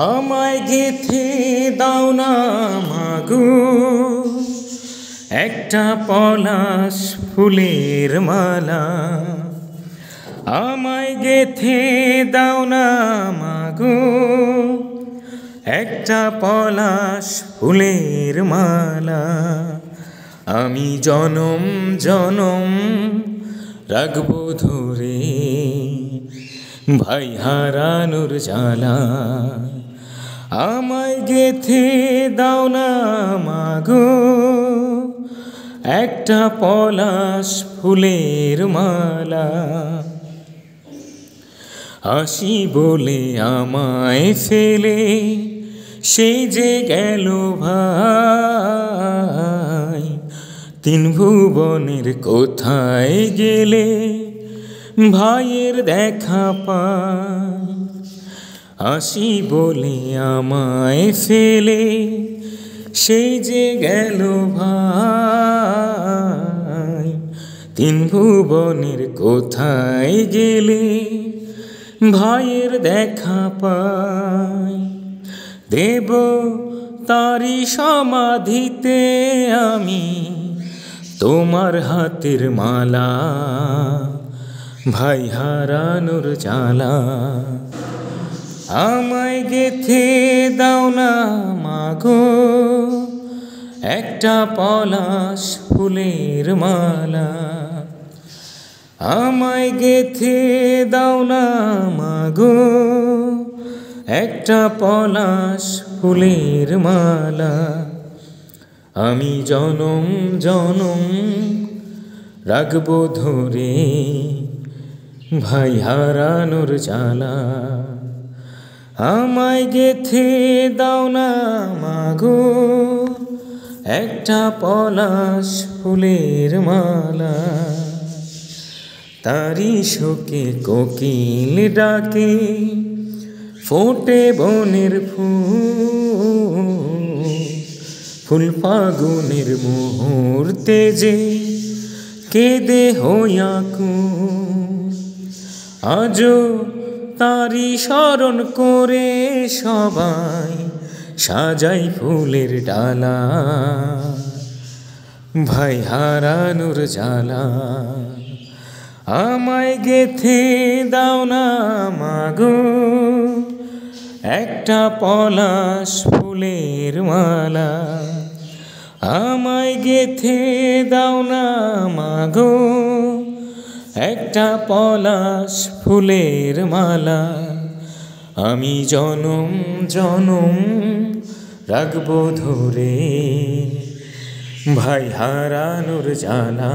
আমায় গেথে দাও না মাগো একটা পলাশ ফুলের মালা। আমায় গেথে দাও না মাগো একটা পলাশ ফুলের মালা। আমি জনম জনম রাখবো ধরে ভাই হারানোর জ্বালা। আমায় গেথে দাও না মাগো একটা পলাশ ফুলের মালা। হাসি বলে আমায় ফেলে সে যে গেল ভাই, তিন ভুবনের কোথায় গেলে ভাইয়ের দেখা পায়। হাসি বলে আমায় ফেলে সে যে গেল ভাই, তিন ভুবনের কোথায় গেলে ভাইয়ের দেখা পায়। দেব তারি সমাধিতে আমি তোমার হাতের মালা, ভাই হারানোর জ্বালা। আমায় গেথে দাও না মাগো একটা পলাশ ফুলের মালা। আমায় গেথে দাও না মাগো একটা পলাশ ফুলের মালা। আমি জনম জনম রাখবো ধরে ভাই হারানোর জ্বালা। আমায় গেথে দাও না মাগো একটা পলাশ ফুলের মালা। তারি শোকে কোকিল ডাকে ফোটে বনের ফুল, ফুল ফাগুনের মুহূর্তে যে কেঁদে হইয়াকুল। আজও তারি স্মরণ করে সবাই সাজাই ফুলের ডালা, ভাই হারানোর জ্বালা। আমায় গেথে দাও না মাগো একটা পলাশ ফুলের মালা। আমায় গেথে দাও না মাগো একটা পলাশ ফুলের মালা। আমি জনম জনম রাখবো ধরে ভাই হারানোর জ্বালা।